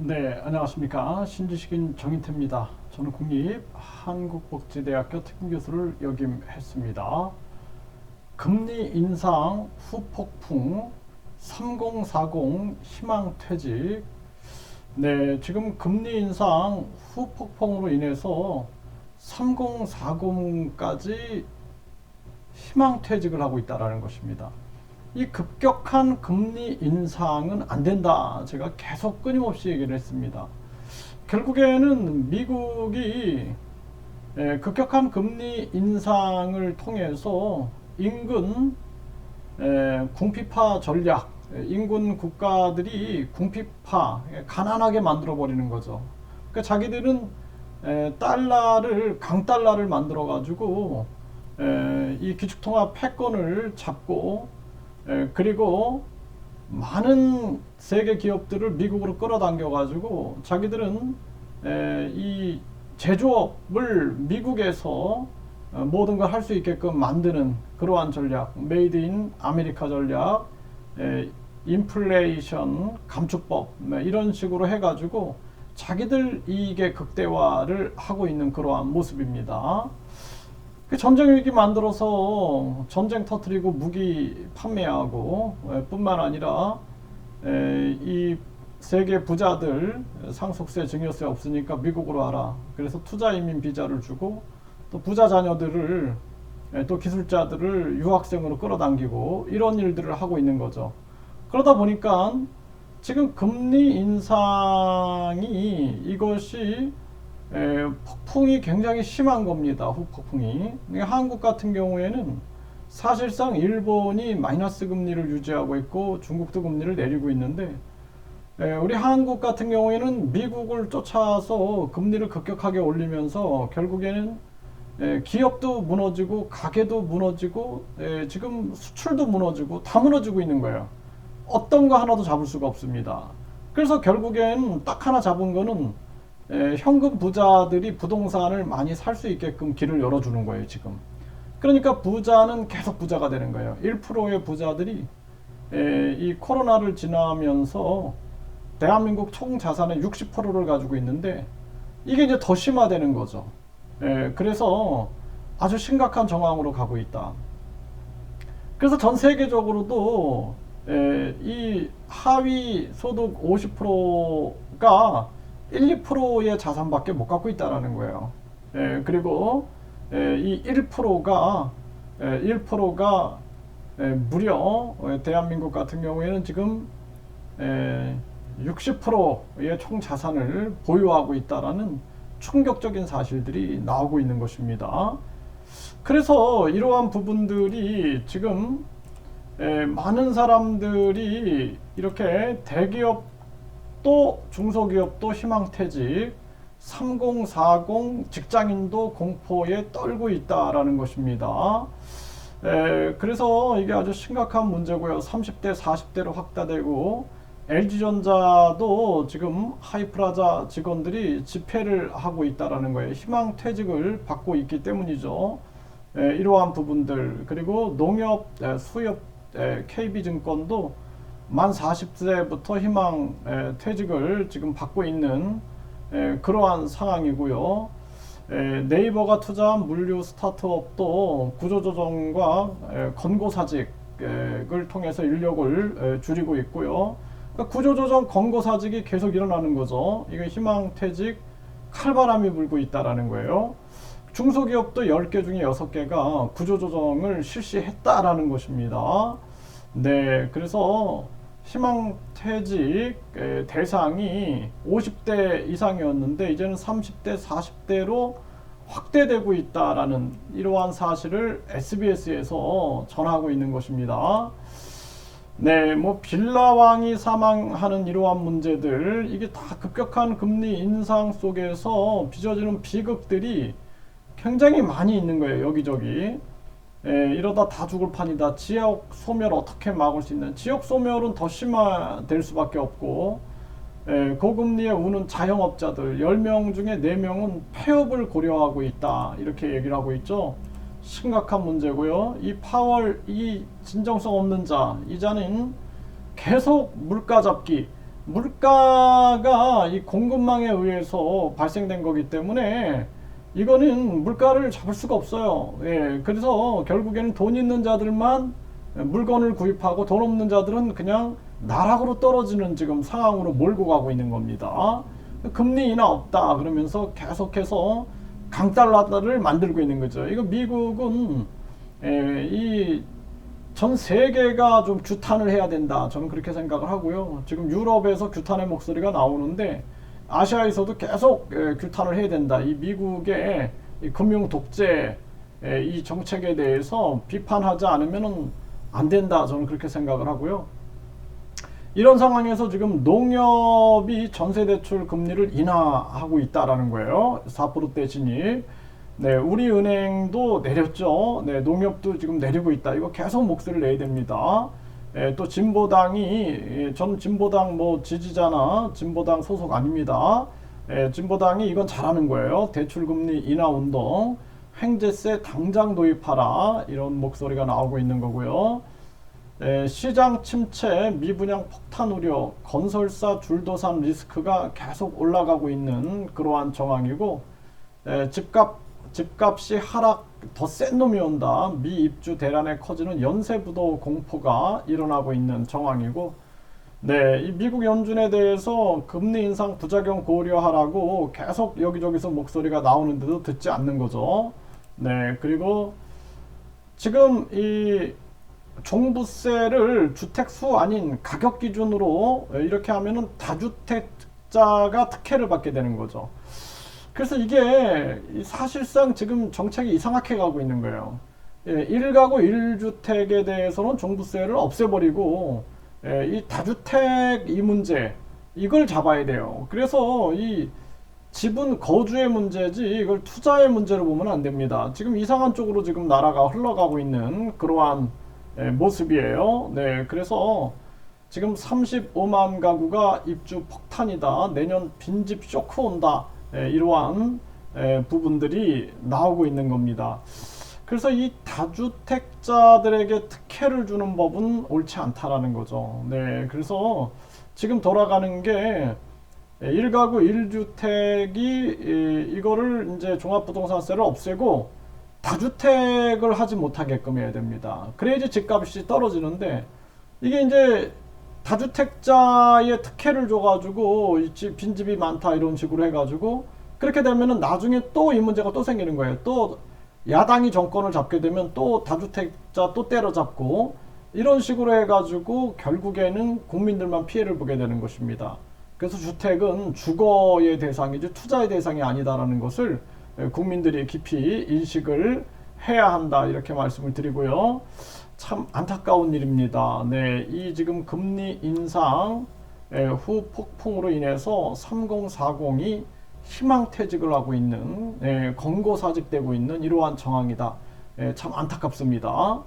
네, 안녕하십니까. 신지식인 정인태입니다. 저는 국립한국복지대학교 특임교수를 역임했습니다. 금리 인상 후폭풍, 3040 희망퇴직. 네, 지금 금리 인상 후폭풍으로 인해서 3040까지 희망퇴직을 하고 있다는 것입니다. 이 급격한 금리 인상은 안 된다. 제가 계속 끊임없이 얘기를 했습니다. 결국에는 미국이 급격한 금리 인상을 통해서 인근 궁핍화 전략, 인근 국가들이 궁핍화, 가난하게 만들어 버리는 거죠. 그러니까 자기들은 달러를 강달러를 만들어 가지고 이 기축통화 패권을 잡고 그리고 많은 세계 기업들을 미국으로 끌어당겨 가지고 자기들은 이 제조업을 미국에서 모든 걸 할 수 있게끔 만드는 그러한 전략, 메이드 인 아메리카 전략, 인플레이션 감축법 이런 식으로 해가지고 자기들 이익의 극대화를 하고 있는 그러한 모습입니다. 전쟁 위기 만들어서 전쟁 터뜨리고 무기 판매하고 뿐만 아니라 이 세계 부자들 상속세 증여세 없으니까 미국으로 와라. 그래서 투자 이민 비자를 주고 또 부자 자녀들을 또 기술자들을 유학생으로 끌어당기고 이런 일들을 하고 있는 거죠. 그러다 보니까 지금 금리 인상이 이것이 폭풍이 굉장히 심한 겁니다. 후폭풍이. 한국 같은 경우에는 사실상 일본이 마이너스 금리를 유지하고 있고 중국도 금리를 내리고 있는데 우리 한국 같은 경우에는 미국을 쫓아서 금리를 급격하게 올리면서 결국에는 기업도 무너지고 가게도 무너지고 지금 수출도 무너지고 다 무너지고 있는 거예요. 어떤 거 하나도 잡을 수가 없습니다. 그래서 결국엔 딱 하나 잡은 거는 현금 부자들이 부동산을 많이 살 수 있게끔 길을 열어주는 거예요, 지금. 그러니까 부자는 계속 부자가 되는 거예요. 1%의 부자들이 이 코로나를 지나면서 대한민국 총 자산의 60%를 가지고 있는데 이게 이제 더 심화되는 거죠. 그래서 아주 심각한 정황으로 가고 있다. 그래서 전 세계적으로도 이 하위 소득 50%가 1, 2%의 자산밖에 못 갖고 있다라는 거예요. 그리고 이 1%가 무려 대한민국 같은 경우에는 지금 60%의 총 자산을 보유하고 있다라는 충격적인 사실들이 나오고 있는 것입니다. 그래서 이러한 부분들이 지금 많은 사람들이 이렇게 대기업 또 중소기업도 희망퇴직, 3040 직장인도 공포에 떨고 있다라는 것입니다. 그래서 이게 아주 심각한 문제고요. 30대, 40대로 확대되고 LG전자도 지금 하이프라자 직원들이 집회를 하고 있다라는 거예요. 희망퇴직을 받고 있기 때문이죠. 이러한 부분들 그리고 농협, 수협, KB증권도 만 40세부터 희망 퇴직을 지금 받고 있는 그러한 상황이고요. 네이버가 투자한 물류 스타트업도 구조조정과 권고사직을 통해서 인력을 줄이고 있고요. 그러니까 구조조정 권고사직이 계속 일어나는 거죠. 이게 희망퇴직 칼바람이 불고 있다라는 거예요. 중소기업도 10개 중에 6개가 구조조정을 실시했다라는 것입니다. 네, 그래서 희망퇴직 대상이 50대 이상이었는데 이제는 30대, 40대로 확대되고 있다라는 이러한 사실을 SBS에서 전하고 있는 것입니다. 네, 뭐 빌라왕이 사망하는 이러한 문제들 이게 다 급격한 금리 인상 속에서 빚어지는 비극들이 굉장히 많이 있는 거예요, 여기저기. 이러다 다 죽을 판이다. 지역 소멸 어떻게 막을 수 있는? 지역 소멸은 더 심화될 수밖에 없고 고금리에 우는 자영업자들 10명 중에 4명은 폐업을 고려하고 있다. 이렇게 얘기를 하고 있죠. 심각한 문제고요. 이 파월, 이 진정성 없는 자, 이 자는 계속 물가 잡기, 물가가 이 공급망에 의해서 발생된 거기 때문에 이거는 물가를 잡을 수가 없어요. 예, 그래서 결국에는 돈 있는 자들만 물건을 구입하고 돈 없는 자들은 그냥 나락으로 떨어지는 지금 상황으로 몰고 가고 있는 겁니다. 금리 인하 없다 그러면서 계속해서 강달러를 만들고 있는 거죠. 이거 미국은 이 전 세계가 좀 규탄을 해야 된다. 저는 그렇게 생각을 하고요. 지금 유럽에서 규탄의 목소리가 나오는데 아시아에서도 계속 규탄을 해야 된다. 이 미국의 이 금융 독재 이 정책에 대해서 비판하지 않으면 안 된다. 저는 그렇게 생각을 하고요. 이런 상황에서 지금 농협이 전세대출 금리를 인하하고 있다라는 거예요. 4%대 진입. 네, 우리은행도 내렸죠. 네, 농협도 지금 내리고 있다. 이거 계속 목소리를 내야 됩니다. 또 진보당이, 전 진보당 뭐 지지자나 진보당 소속 아닙니다. 진보당이 이건 잘하는 거예요. 대출금리 인하 운동, 횡재세 당장 도입하라. 이런 목소리가 나오고 있는 거고요. 시장 침체, 미분양 폭탄 우려, 건설사 줄도산 리스크가 계속 올라가고 있는 그러한 정황이고, 집값이 하락 더 센 놈이 온다. 미입주 대란에 커지는 연쇄부도 공포가 일어나고 있는 정황이고, 네, 이 미국 연준에 대해서 금리 인상 부작용 고려하라고 계속 여기저기서 목소리가 나오는데도 듣지 않는 거죠. 네, 그리고 지금 이 종부세를 주택수 아닌 가격 기준으로 이렇게 하면은 다주택자가 특혜를 받게 되는 거죠. 그래서 이게 사실상 지금 정책이 이상하게 가고 있는 거예요. 1가구 1주택에 대해서는 종부세를 없애버리고 이 다주택 이 문제 이걸 잡아야 돼요. 그래서 이 집은 거주의 문제지 이걸 투자의 문제로 보면 안 됩니다. 지금 이상한 쪽으로 지금 나라가 흘러가고 있는 그러한 모습이에요. 네, 그래서 지금 35만 가구가 입주 폭탄이다. 내년 빈집 쇼크 온다. 이러한 부분들이 나오고 있는 겁니다. 그래서 이 다주택자들에게 특혜를 주는 법은 옳지 않다라는 거죠. 네, 그래서 지금 돌아가는 게 1가구 1주택이 이거를 이제 종합부동산세를 없애고 다주택을 하지 못하게끔 해야 됩니다. 그래야지 집값이 떨어지는데 이게 이제 다주택자의 특혜를 줘가지고 빈집이 많다 이런 식으로 해가지고 그렇게 되면은 나중에 또 이 문제가 또 생기는 거예요. 또 야당이 정권을 잡게 되면 또 다주택자 또 때려잡고 이런 식으로 해가지고 결국에는 국민들만 피해를 보게 되는 것입니다. 그래서 주택은 주거의 대상이지 투자의 대상이 아니다라는 것을 국민들이 깊이 인식을 해야 한다 이렇게 말씀을 드리고요. 참 안타까운 일입니다. 네, 이 지금 금리 인상 후 폭풍으로 인해서 3040이 희망퇴직을 하고 있는 권고사직되고 있는 이러한 정황이다. 참 안타깝습니다.